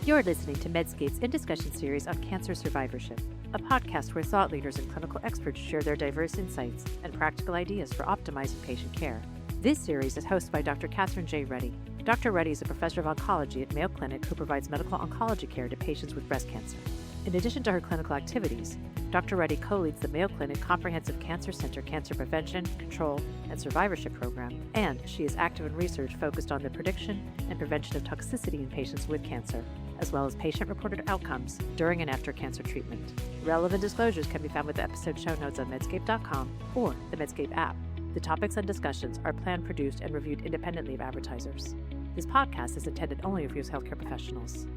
You're listening to Medscape's In Discussion series on cancer survivorship, a podcast where thought leaders and clinical experts share their diverse insights and practical ideas for optimizing patient care. This series is hosted by Dr. Kathryn J. Ruddy. Dr. Ruddy is a professor of oncology at Mayo Clinic who provides medical oncology care to patients with breast cancer. In addition to her clinical activities, Dr. Ruddy co-leads the Mayo Clinic Comprehensive Cancer Center Cancer Prevention, Control, and Survivorship Program, and she is active in research focused on the prediction and prevention of toxicity in patients with cancer, as well as patient-reported outcomes during and after cancer treatment. Relevant disclosures can be found with the episode show notes on Medscape.com or the Medscape app. The topics and discussions are planned, produced, and reviewed independently of advertisers. This podcast is intended only for use healthcare professionals.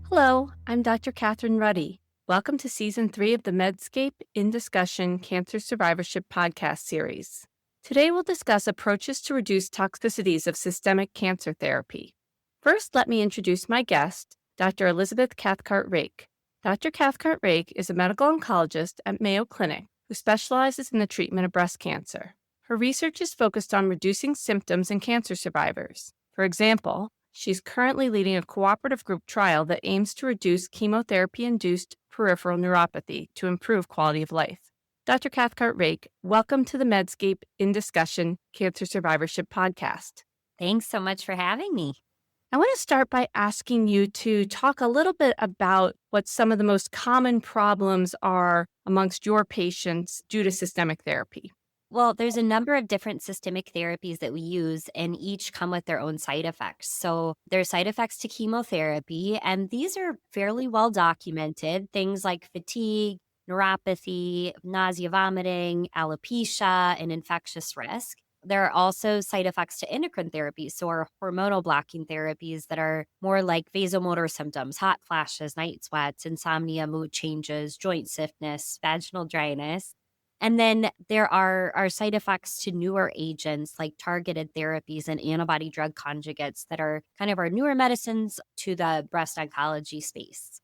Hello, I'm Dr. Kathryn Ruddy. Welcome to Season 3 of the Medscape In Discussion Cancer Survivorship podcast series. Today we'll discuss approaches to reduce toxicities of systemic cancer therapy. First, let me introduce my guest, Dr. Elizabeth Cathcart-Rake. Dr. Cathcart-Rake is a medical oncologist at Mayo Clinic who specializes in the treatment of breast cancer. Her research is focused on reducing symptoms in cancer survivors. For example, she's currently leading a cooperative group trial that aims to reduce chemotherapy-induced peripheral neuropathy to improve quality of life. Dr. Cathcart-Rake, welcome to the Medscape In Discussion Cancer Survivorship podcast. Thanks so much for having me. I want to start by asking you to talk a little bit about what some of the most common problems are amongst your patients due to systemic therapy. Well, there's a number of different systemic therapies that we use, and each come with their own side effects. So there are side effects to chemotherapy, and these are fairly well documented. Things like fatigue, neuropathy, nausea, vomiting, alopecia, and infectious risk. There are also side effects to endocrine therapies, so our hormonal blocking therapies that are more like vasomotor symptoms, hot flashes, night sweats, insomnia, mood changes, joint stiffness, vaginal dryness. And then there are side effects to newer agents like targeted therapies and antibody drug conjugates that are kind of our newer medicines to the breast oncology space.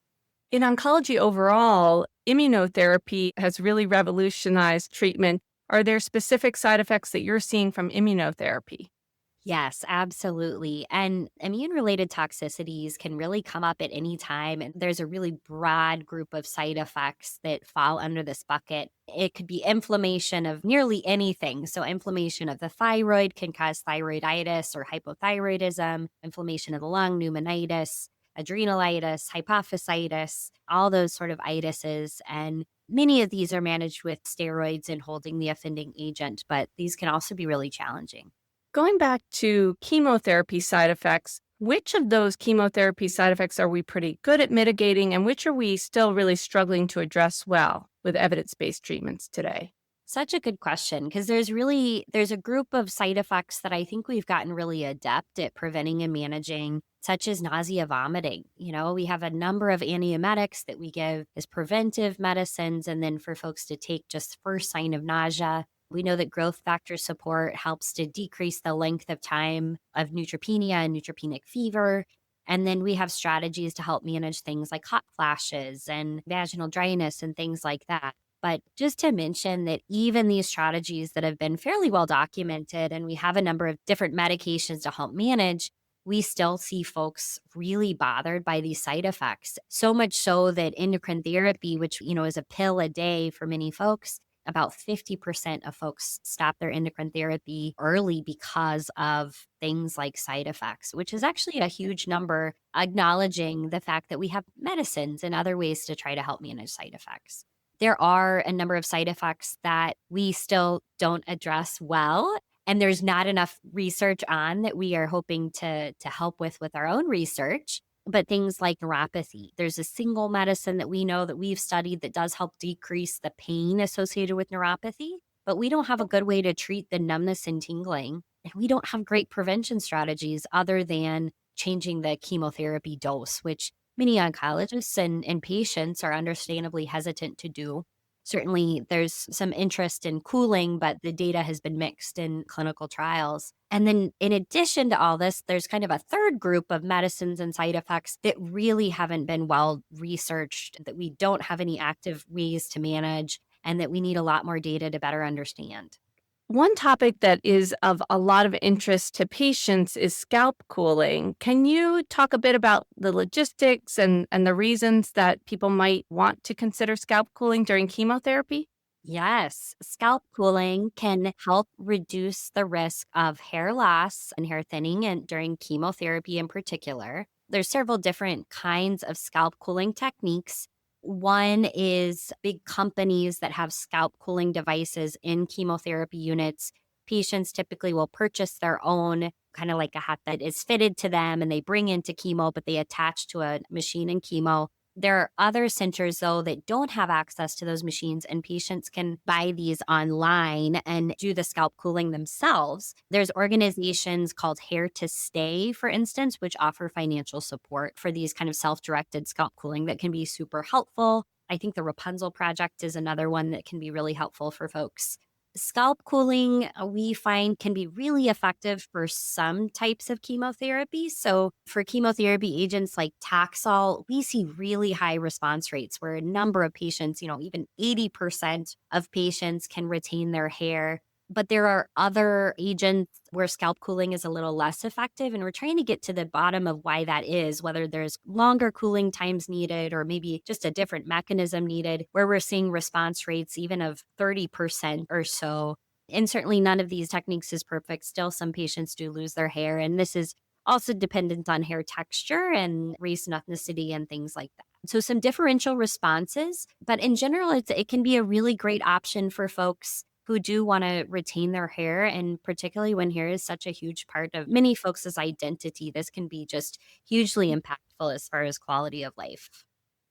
In oncology overall, immunotherapy has really revolutionized treatment. Are there specific side effects that you're seeing from immunotherapy? Yes, absolutely. And immune-related toxicities can really come up at any time. And there's a really broad group of side effects that fall under this bucket. It could be inflammation of nearly anything. So inflammation of the thyroid can cause thyroiditis or hypothyroidism, inflammation of the lung, pneumonitis, adrenalitis, hypophysitis, all those sort of itises. And many of these are managed with steroids and holding the offending agent, but these can also be really challenging. Going back to chemotherapy side effects, which of those chemotherapy side effects are we pretty good at mitigating, and which are we still really struggling to address well with evidence-based treatments today? Such a good question, because there's a group of side effects that I think we've gotten really adept at preventing and managing, such as nausea, vomiting. We have a number of antiemetics that we give as preventive medicines, and then for folks to take just first sign of nausea. We know that growth factor support helps to decrease the length of time of neutropenia and neutropenic fever. And then we have strategies to help manage things like hot flashes and vaginal dryness and things like that. But just to mention that even these strategies that have been fairly well documented, and we have a number of different medications to help manage, we still see folks really bothered by these side effects. So much so that endocrine therapy, which, is a pill a day for many folks, about 50% of folks stop their endocrine therapy early because of things like side effects, which is actually a huge number, acknowledging the fact that we have medicines and other ways to try to help manage side effects. There are a number of side effects that we still don't address well, and there's not enough research on that we are hoping to help with our own research. But things like neuropathy, there's a single medicine that we know that we've studied that does help decrease the pain associated with neuropathy, but we don't have a good way to treat the numbness and tingling. And we don't have great prevention strategies other than changing the chemotherapy dose, which many oncologists and patients are understandably hesitant to do. Certainly, there's some interest in cooling, but the data has been mixed in clinical trials. And then in addition to all this, there's kind of a third group of medicines and side effects that really haven't been well researched, that we don't have any active ways to manage, and that we need a lot more data to better understand. One topic that is of a lot of interest to patients is scalp cooling. Can you talk a bit about the logistics and the reasons that people might want to consider scalp cooling during chemotherapy? Yes, scalp cooling can help reduce the risk of hair loss and hair thinning and during chemotherapy in particular. There's several different kinds of scalp cooling techniques. One is big companies that have scalp cooling devices in chemotherapy units. Patients typically will purchase their own, kind of like a hat that is fitted to them and they bring into chemo, but they attach to a machine in chemo. There are other centers, though, that don't have access to those machines, and patients can buy these online and do the scalp cooling themselves. There's organizations called Hair to Stay, for instance, which offer financial support for these kind of self-directed scalp cooling that can be super helpful. I think the Rapunzel Project is another one that can be really helpful for folks. Scalp cooling, we find, can be really effective for some types of chemotherapy. So, for chemotherapy agents like Taxol, we see really high response rates where a number of patients, even 80% of patients can retain their hair. But there are other agents where scalp cooling is a little less effective. And we're trying to get to the bottom of why that is, whether there's longer cooling times needed or maybe just a different mechanism needed, where we're seeing response rates even of 30% or so. And certainly none of these techniques is perfect. Still, some patients do lose their hair. And this is also dependent on hair texture and race and ethnicity and things like that. So some differential responses, but in general, it can be a really great option for folks who do want to retain their hair. And particularly when hair is such a huge part of many folks' identity, this can be just hugely impactful as far as quality of life.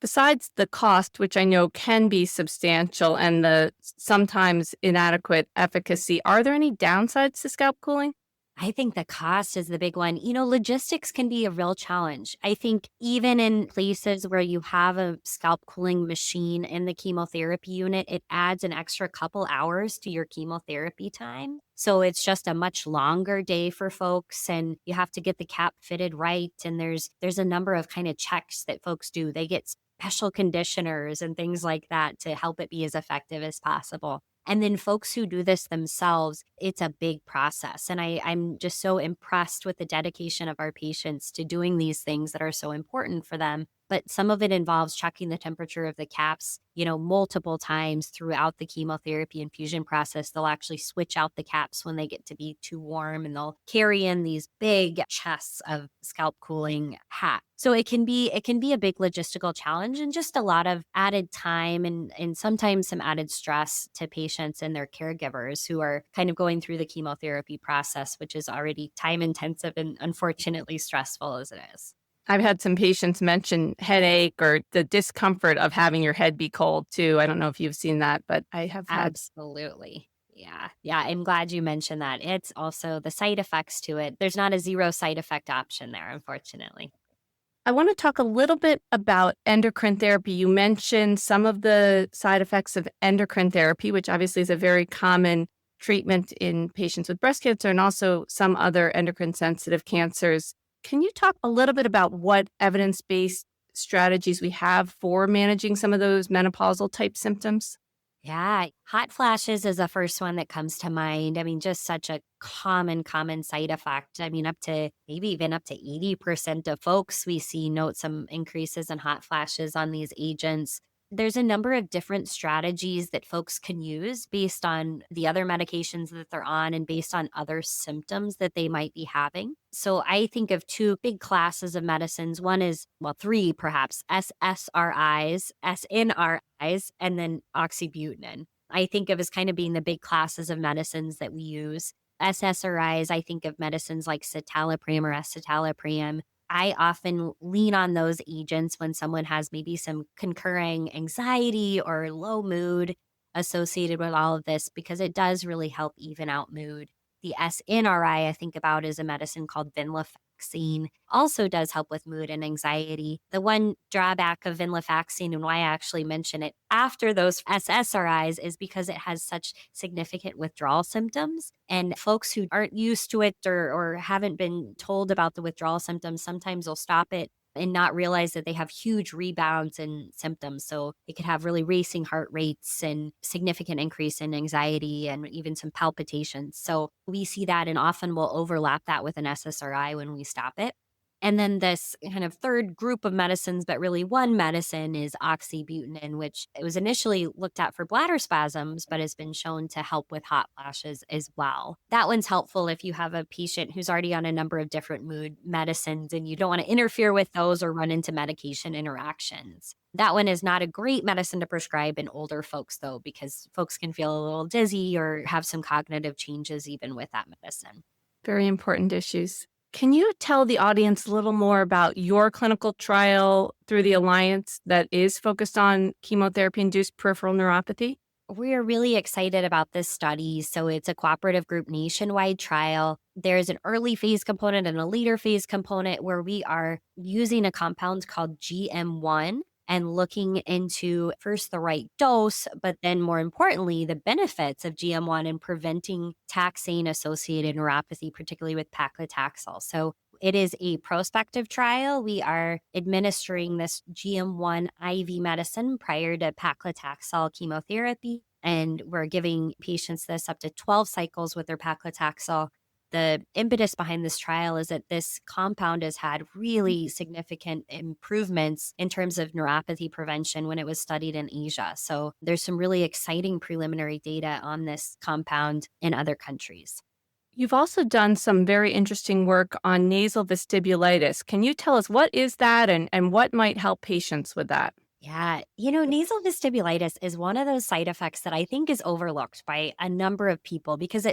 Besides the cost, which I know can be substantial, and the sometimes inadequate efficacy, are there any downsides to scalp cooling? I think the cost is the big one. Logistics can be a real challenge. I think even in places where you have a scalp cooling machine in the chemotherapy unit, it adds an extra couple hours to your chemotherapy time. So it's just a much longer day for folks, and you have to get the cap fitted right. And there's a number of kind of checks that folks do. They get special conditioners and things like that to help it be as effective as possible. And then folks who do this themselves, it's a big process. And I'm just so impressed with the dedication of our patients to doing these things that are so important for them. But some of it involves checking the temperature of the caps, multiple times throughout the chemotherapy infusion process. They'll actually switch out the caps when they get to be too warm, and they'll carry in these big chests of scalp cooling hats. So it can be a big logistical challenge and just a lot of added time and sometimes some added stress to patients and their caregivers who are kind of going through the chemotherapy process, which is already time intensive and unfortunately stressful as it is. I've had some patients mention headache or the discomfort of having your head be cold too. I don't know if you've seen that, but I have had. Absolutely. Yeah. Yeah. I'm glad you mentioned that. It's also the side effects to it. There's not a zero side effect option there, unfortunately. I want to talk a little bit about endocrine therapy. You mentioned some of the side effects of endocrine therapy, which obviously is a very common treatment in patients with breast cancer and also some other endocrine sensitive cancers. Can you talk a little bit about what evidence-based strategies we have for managing some of those menopausal type symptoms? Yeah, hot flashes is the first one that comes to mind. I mean, just such a common side effect. I mean, up to maybe even up to 80% of folks we see note some increases in hot flashes on these agents. There's a number of different strategies that folks can use based on the other medications that they're on and based on other symptoms that they might be having. So I think of two big classes of medicines. One is, well, three perhaps, SSRIs, SNRIs, and then oxybutynin. I think of as kind of being the big classes of medicines that we use. SSRIs, I think of medicines like citalopram or escitalopram. I often lean on those agents when someone has maybe some concurring anxiety or low mood associated with all of this because it does really help even out mood. The SNRI I think about is a medicine called venlafaxine. Also does help with mood and anxiety. The one drawback of venlafaxine and why I actually mention it after those SSRIs is because it has such significant withdrawal symptoms. And folks who aren't used to it or haven't been told about the withdrawal symptoms sometimes will stop it and not realize that they have huge rebounds in symptoms. So it could have really racing heart rates and significant increase in anxiety and even some palpitations. So we see that and often we'll overlap that with an SSRI when we stop it. And then this kind of third group of medicines, but really one medicine is oxybutynin, which it was initially looked at for bladder spasms, but has been shown to help with hot flashes as well. That one's helpful if you have a patient who's already on a number of different mood medicines and you don't want to interfere with those or run into medication interactions. That one is not a great medicine to prescribe in older folks, though, because folks can feel a little dizzy or have some cognitive changes even with that medicine. Very important issues. Can you tell the audience a little more about your clinical trial through the Alliance that is focused on chemotherapy-induced peripheral neuropathy? We're really excited about this study. So it's a cooperative group nationwide trial. There's an early phase component and a later phase component where we are using a compound called GM1 and looking into first the right dose, but then more importantly, the benefits of GM1 in preventing taxane-associated neuropathy, particularly with paclitaxel. So it is a prospective trial. We are administering this GM1 IV medicine prior to paclitaxel chemotherapy, and we're giving patients this up to 12 cycles with their paclitaxel. The impetus behind this trial is that this compound has had really significant improvements in terms of neuropathy prevention when it was studied in Asia. So there's some really exciting preliminary data on this compound in other countries. You've also done some very interesting work on nasal vestibulitis. Can you tell us what is that and what might help patients with that? Yeah. Nasal vestibulitis is one of those side effects that I think is overlooked by a number of people because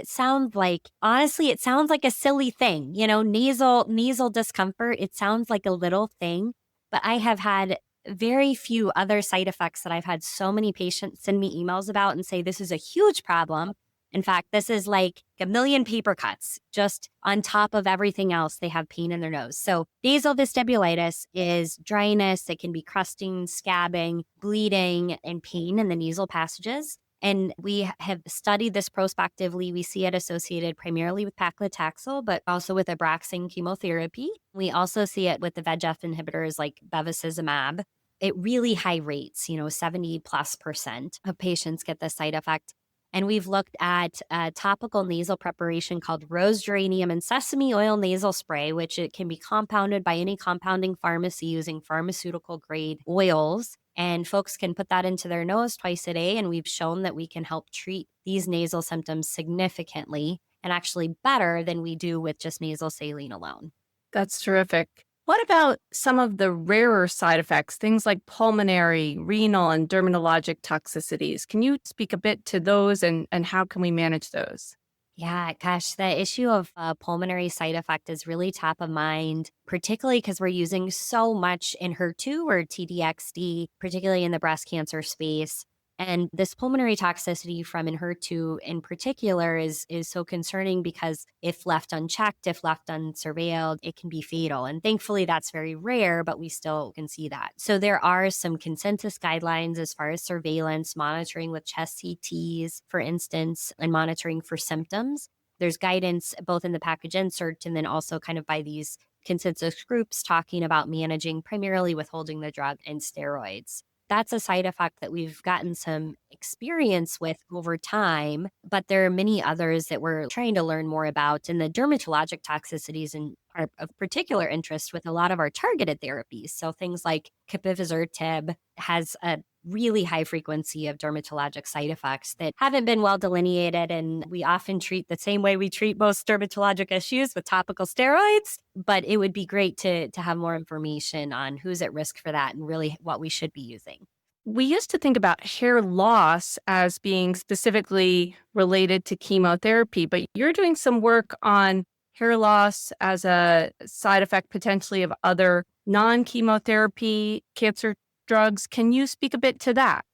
honestly, it sounds like a silly thing. Nasal discomfort, it sounds like a little thing, but I have had very few other side effects that I've had so many patients send me emails about and say, this is a huge problem. In fact, this is like a million paper cuts just on top of everything else. They have pain in their nose. So nasal vestibulitis is dryness. It can be crusting, scabbing, bleeding, and pain in the nasal passages. And we have studied this prospectively. We see it associated primarily with paclitaxel, but also with Abraxane chemotherapy. We also see it with the VEGF inhibitors like bevacizumab. At really high rates, 70+% of patients get this side effect. And we've looked at a topical nasal preparation called rose geranium and sesame oil nasal spray, which it can be compounded by any compounding pharmacy using pharmaceutical grade oils. And folks can put that into their nose twice a day. And we've shown that we can help treat these nasal symptoms significantly and actually better than we do with just nasal saline alone. That's terrific. What about some of the rarer side effects, things like pulmonary, renal, and dermatologic toxicities? Can you speak a bit to those and how can we manage those? Yeah, gosh, the issue of pulmonary side effect is really top of mind, particularly because we're using so much in HER2 or TDXD, particularly in the breast cancer space. And this pulmonary toxicity from HER2 in particular is so concerning because if left unchecked, if left unsurveilled, it can be fatal. And thankfully, that's very rare, but we still can see that. So there are some consensus guidelines as far as surveillance, monitoring with chest CTs, for instance, and monitoring for symptoms. There's guidance both in the package insert and then also kind of by these consensus groups talking about managing primarily withholding the drug and steroids. That's a side effect that we've gotten some experience with over time, but there are many others that we're trying to learn more about. And the dermatologic toxicities are of particular interest with a lot of our targeted therapies. So things like capivasertib has a really high frequency of dermatologic side effects that haven't been well delineated. And we often treat the same way we treat most dermatologic issues with topical steroids. But it would be great to have more information on who's at risk for that and really what we should be using. We used to think about hair loss as being specifically related to chemotherapy, but you're doing some work on hair loss as a side effect potentially of other non-chemotherapy cancer drugs. Can you speak a bit to that?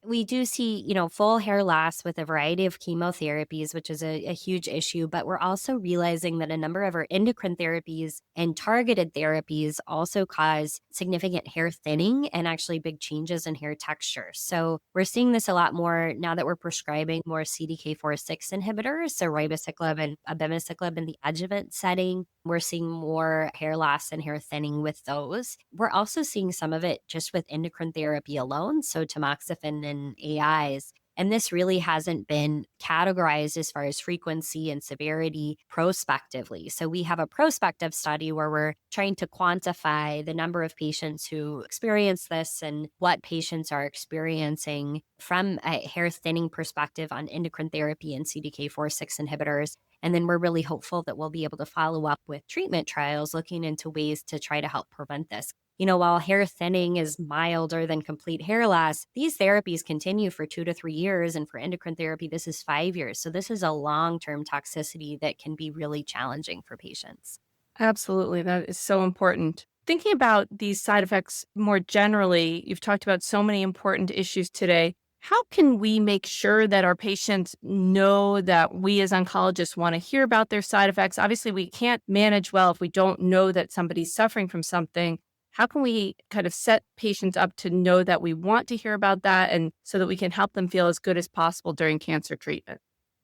We do see, full hair loss with a variety of chemotherapies, which is a huge issue. But we're also realizing that a number of our endocrine therapies and targeted therapies also cause significant hair thinning and actually big changes in hair texture. So we're seeing this a lot more now that we're prescribing more CDK4/6 inhibitors, so ribociclib and abemaciclib in the adjuvant setting. We're seeing more hair loss and hair thinning with those. We're also seeing some of it just with endocrine therapy alone, so tamoxifen and AIs. And this really hasn't been categorized as far as frequency and severity prospectively. So we have a prospective study where we're trying to quantify the number of patients who experience this and what patients are experiencing from a hair thinning perspective on endocrine therapy and CDK4/6 inhibitors. And then we're really hopeful that we'll be able to follow up with treatment trials looking into ways to try to help prevent this. While hair thinning is milder than complete hair loss, these therapies continue for 2 to 3 years. And for endocrine therapy, this is 5 years. So this is a long-term toxicity that can be really challenging for patients. Absolutely. That is so important. Thinking about these side effects more generally, you've talked about so many important issues today. How can we make sure that our patients know that we as oncologists want to hear about their side effects? Obviously, we can't manage well if we don't know that somebody's suffering from something. How can we kind of set patients up to know that we want to hear about that and so that we can help them feel as good as possible during cancer treatment?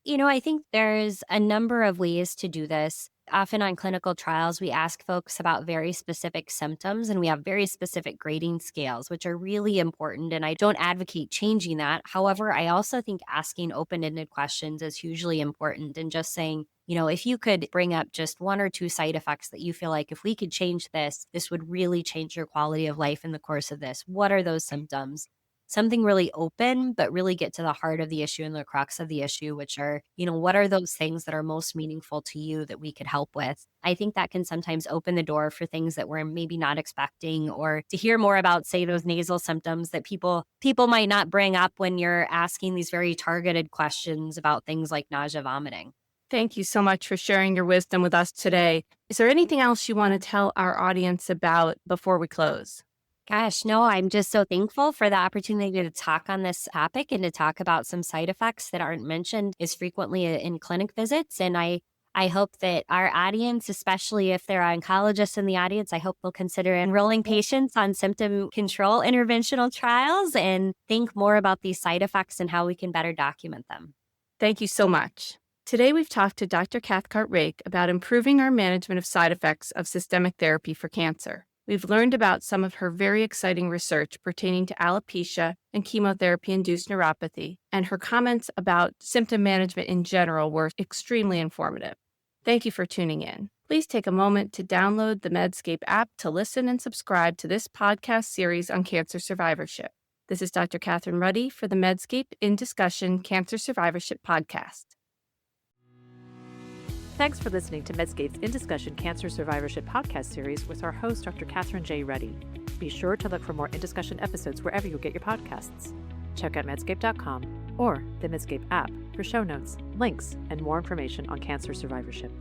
I think there's a number of ways to do this. Often on clinical trials, we ask folks about very specific symptoms and we have very specific grading scales, which are really important. And I don't advocate changing that. However, I also think asking open-ended questions is hugely important and just saying, if you could bring up just 1 or 2 side effects that you feel like if we could change this, this would really change your quality of life in the course of this. What are those symptoms? Something really open, but really get to the heart of the issue and the crux of the issue, which are, what are those things that are most meaningful to you that we could help with? I think that can sometimes open the door for things that we're maybe not expecting or to hear more about, say, those nasal symptoms that people might not bring up when you're asking these very targeted questions about things like nausea, vomiting. Thank you so much for sharing your wisdom with us today. Is there anything else you want to tell our audience about before we close? Gosh, no, I'm just so thankful for the opportunity to talk on this topic and to talk about some side effects that aren't mentioned as frequently in clinic visits. And I hope that our audience, especially if there are oncologists in the audience, I hope they'll consider enrolling patients on symptom control interventional trials and think more about these side effects and how we can better document them. Thank you so much. Today, we've talked to Dr. Cathcart-Rake about improving our management of side effects of systemic therapy for cancer. We've learned about some of her very exciting research pertaining to alopecia and chemotherapy-induced neuropathy, and her comments about symptom management in general were extremely informative. Thank you for tuning in. Please take a moment to download the Medscape app to listen and subscribe to this podcast series on cancer survivorship. This is Dr. Kathryn Ruddy for the Medscape In Discussion Cancer Survivorship podcast. Thanks for listening to Medscape's In Discussion Cancer Survivorship podcast series with our host, Dr. Kathryn J. Ruddy. Be sure to look for more In Discussion episodes wherever you get your podcasts. Check out medscape.com or the Medscape app for show notes, links, and more information on cancer survivorship.